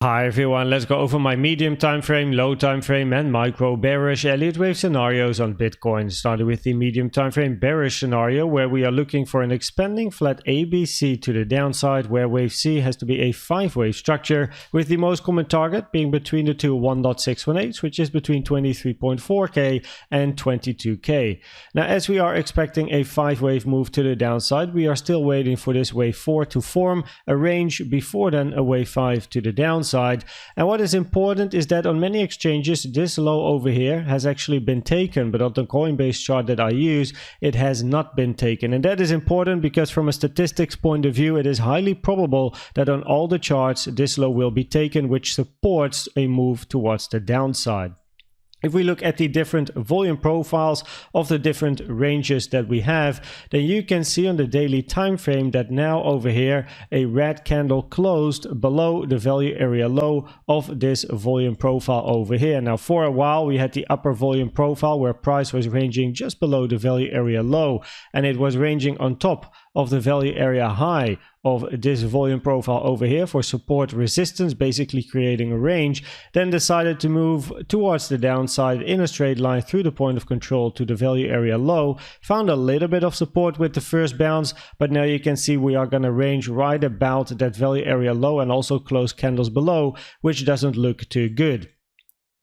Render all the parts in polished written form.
Hi everyone, let's go over my medium time frame, low time frame and micro bearish Elliott Wave scenarios on Bitcoin. Starting with the medium time frame bearish scenario where we are looking for an expanding flat ABC to the downside where wave C has to be a 5-wave structure with the most common target being between the two 1.618 which is between 23.4k and 22k. Now as we are expecting a 5-wave move to the downside, we are still waiting for this wave 4 to form a range before then a wave 5 to the downside. And what is important is that on many exchanges this low over here has actually been taken, but on the Coinbase chart that I use it has not been taken. And that is important because from a statistics point of view it is highly probable that on all the charts this low will be taken, which supports a move towards the downside. If we look at the different volume profiles of the different ranges that we have, then you can see on the daily time frame that now over here a red candle closed below the value area low of this volume profile over here. Now for a while we had the upper volume profile where price was ranging just below the value area low and it was ranging on top of the value area high of this volume profile over here for support resistance, basically creating a range, then decided to move towards the downside in a straight line through the point of control to the value area low, found a little bit of support with the first bounce, but now you can see we are going to range right about that value area low and also close candles below, which doesn't look too good.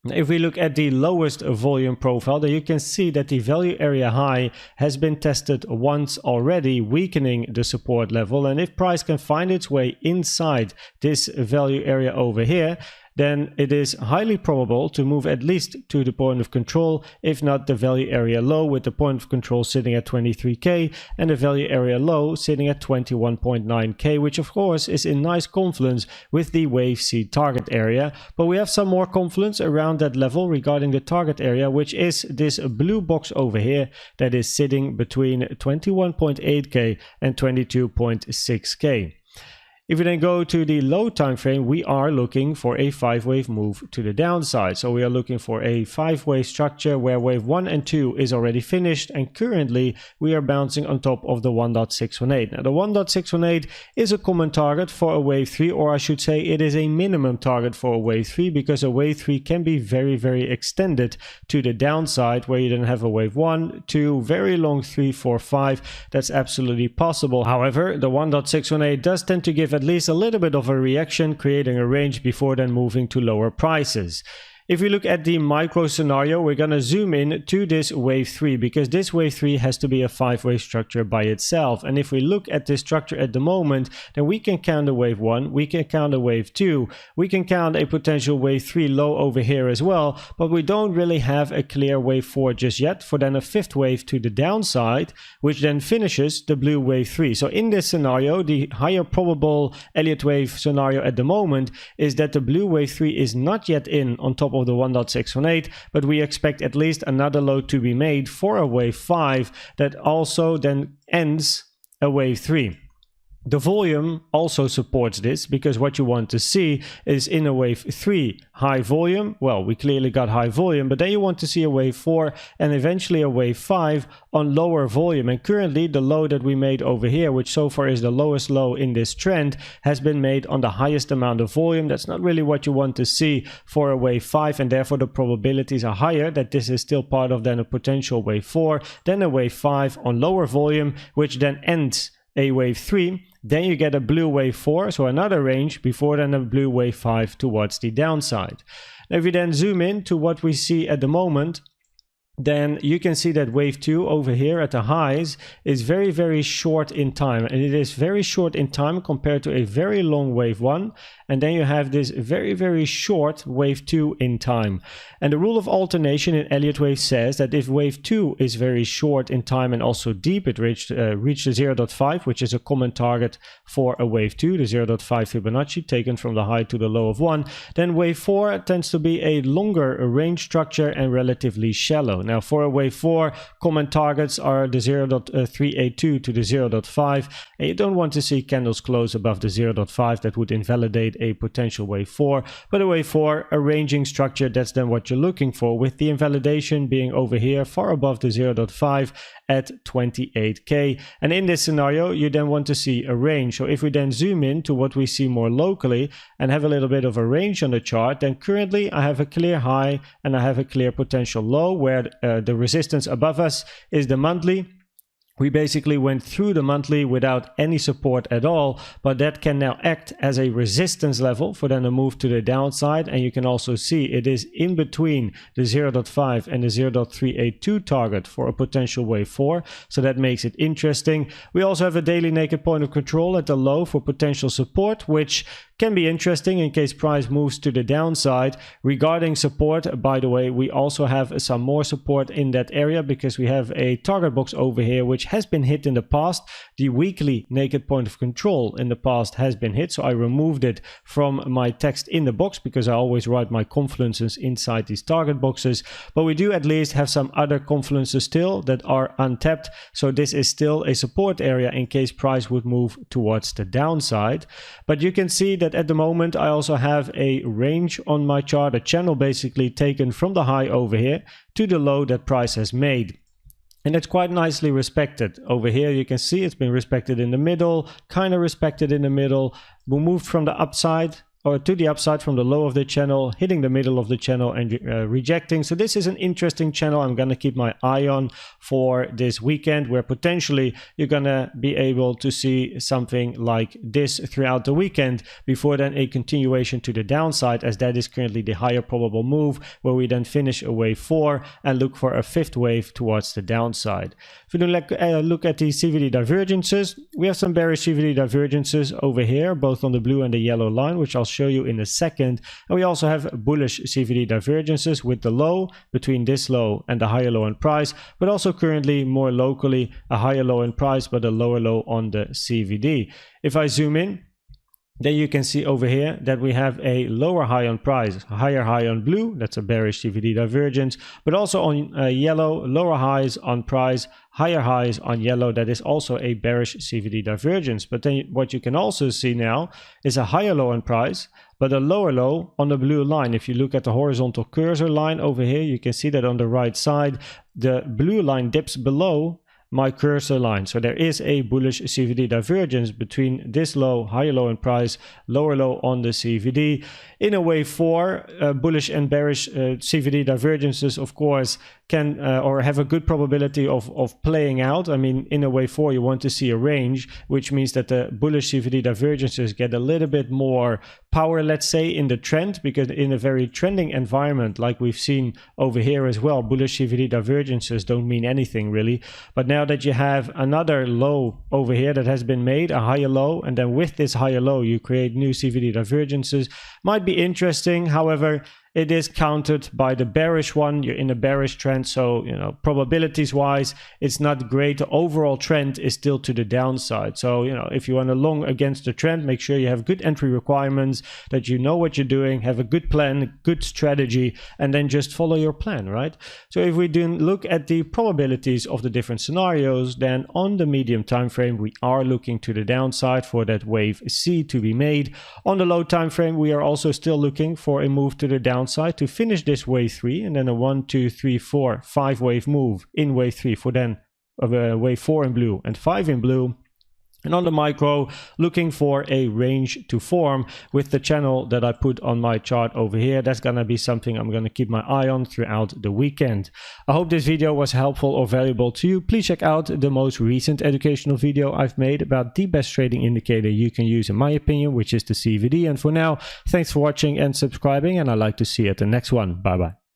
If we look at the lowest volume profile, then you can see that the value area high has been tested once already, weakening the support level. And if price can find its way inside this value area over here, then it is highly probable to move at least to the point of control, if not the value area low, with the point of control sitting at 23k and the value area low sitting at 21.9k, which of course is in nice confluence with the wave C target area. But we have some more confluence around that level regarding the target area, which is this blue box over here that is sitting between 21.8k and 22.6k. If we then go to the low time frame, we are looking for a 5-wave move to the downside. So we are looking for a 5-wave structure where wave 1 and 2 is already finished and currently we are bouncing on top of the 1.618. Now the 1.618 is a common target for a wave 3, or I should say it is a minimum target for a wave 3, because a wave 3 can be very extended to the downside where you then have a wave 1, 2, very long 3, 4, 5. That's absolutely possible. However, the 1.618 does tend to give at least a little bit of a reaction, creating a range before then moving to lower prices. If we look at the micro scenario, we're going to zoom in to this wave 3 because this wave 3 has to be a 5-wave structure by itself. And if we look at this structure at the moment, then we can count a wave 1, we can count a wave 2, we can count a potential wave 3 low over here as well, but we don't really have a clear wave 4 just yet for then a 5th wave to the downside, which then finishes the blue wave 3. So in this scenario, the higher probable Elliott Wave scenario at the moment is that the blue wave 3 is not yet in on top of the 1.618, but we expect at least another low to be made for a wave 5 that also then ends a wave 3. The volume also supports this, because what you want to see is in a wave 3 high volume. Well, we clearly got high volume, but then you want to see a wave 4 and eventually a wave 5 on lower volume. And currently the low that we made over here, which so far is the lowest low in this trend, has been made on the highest amount of volume. That's not really what you want to see for a wave 5, and therefore the probabilities are higher that this is still part of then a potential wave 4, then a wave 5 on lower volume, which then ends a wave 3. Then you get a blue wave 4, so another range before then a blue wave 5 towards the downside. Now if you then zoom in to what we see at the moment, then you can see that wave 2 over here at the highs is very short in time, and it is very short in time compared to a very long wave 1, and then you have this very short wave 2 in time. And the rule of alternation in Elliott Wave says that if wave 2 is very short in time and also deep, it reached the 0.5, which is a common target for a wave 2, the 0.5 Fibonacci taken from the high to the low of 1, then wave 4 tends to be a longer range structure and relatively shallow. Now for a wave 4, common targets are the 0.382 to the 0.5, and you don't want to see candles close above the 0.5. That would invalidate a potential wave 4. But a wave 4, a ranging structure, that's then what you're looking for, with the invalidation being over here far above the 0.5 at 28k. And in this scenario, you then want to see a range. So if we then zoom in to what we see more locally and have a little bit of a range on the chart, then currently I have a clear high and I have a clear potential low, where the resistance above us is the monthly. We basically went through the monthly without any support at all, but that can now act as a resistance level for then a move to the downside. And you can also see it is in between the 0.5 and the 0.382 target for a potential wave 4. So that makes it interesting. We also have a daily naked point of control at the low for potential support, which can be interesting in case price moves to the downside. Regarding support, by the way, we also have some more support in that area because we have a target box over here which has been hit in the past. The weekly naked point of control in the past has been hit, so I removed it from my text in the box because I always write my confluences inside these target boxes. But we do at least have some other confluences still that are untapped, so this is still a support area in case price would move towards the downside. But you can see that at the moment I also have a range on my chart, a channel basically taken from the high over here to the low that price has made. And it's quite nicely respected. Over here you can see it's been respected in the middle, kind of respected in the middle. We moved from the upside or to the upside from the low of the channel, hitting the middle of the channel and rejecting. So this is an interesting channel I'm going to keep my eye on for this weekend, where potentially you're going to be able to see something like this throughout the weekend before then a continuation to the downside, as that is currently the higher probable move, where we then finish a wave 4 and look for a 5th wave towards the downside. If we look at the CVD divergences, we have some bearish CVD divergences over here, both on the blue and the yellow line, which I'll show you in a second. And we also have bullish CVD divergences with the low between this low and the higher low in price, but also currently more locally a higher low in price but a lower low on the CVD. If I zoom in, then you can see over here that we have a lower high on price, higher high on blue, that's a bearish CVD divergence, but also on yellow, lower highs on price, higher highs on yellow, that is also a bearish CVD divergence. But then what you can also see now is a higher low on price, but a lower low on the blue line. If you look at the horizontal cursor line over here, you can see that on the right side, the blue line dips below my cursor line. So there is a bullish CVD divergence between this low, higher low in price, lower low on the CVD. In a wave 4, bullish and bearish CVD divergences, of course, can or have a good probability of playing out. I mean, in a wave 4, you want to see a range, which means that the bullish CVD divergences get a little bit more power, let's say, in the trend, because in a very trending environment, like we've seen over here as well, bullish CVD divergences don't mean anything really. But now that you have another low over here that has been made, a higher low, and then with this higher low, you create new CVD divergences, might be interesting. However, it is countered by the bearish one. You're in a bearish trend, so probabilities wise it's not great. The overall trend is still to the downside. So if you want to long against the trend, make sure you have good entry requirements, that you know what you're doing, have a good plan, good strategy, and then just follow your plan, right? So if we do look at the probabilities of the different scenarios, then on the medium time frame we are looking to the downside for that wave C to be made. On the low time frame we are also still looking for a move to the downside to finish this wave 3, and then a 1, 2, 3, 4, 5 wave move in wave 3 for then wave 4 in blue and 5 in blue. And on the micro, looking for a range to form with the channel that I put on my chart over here. That's going to be something I'm going to keep my eye on throughout the weekend. I hope this video was helpful or valuable to you. Please check out the most recent educational video I've made about the best trading indicator you can use in my opinion, which is the CVD. And for now, thanks for watching and subscribing, and I'd like to see you at the next one. Bye bye.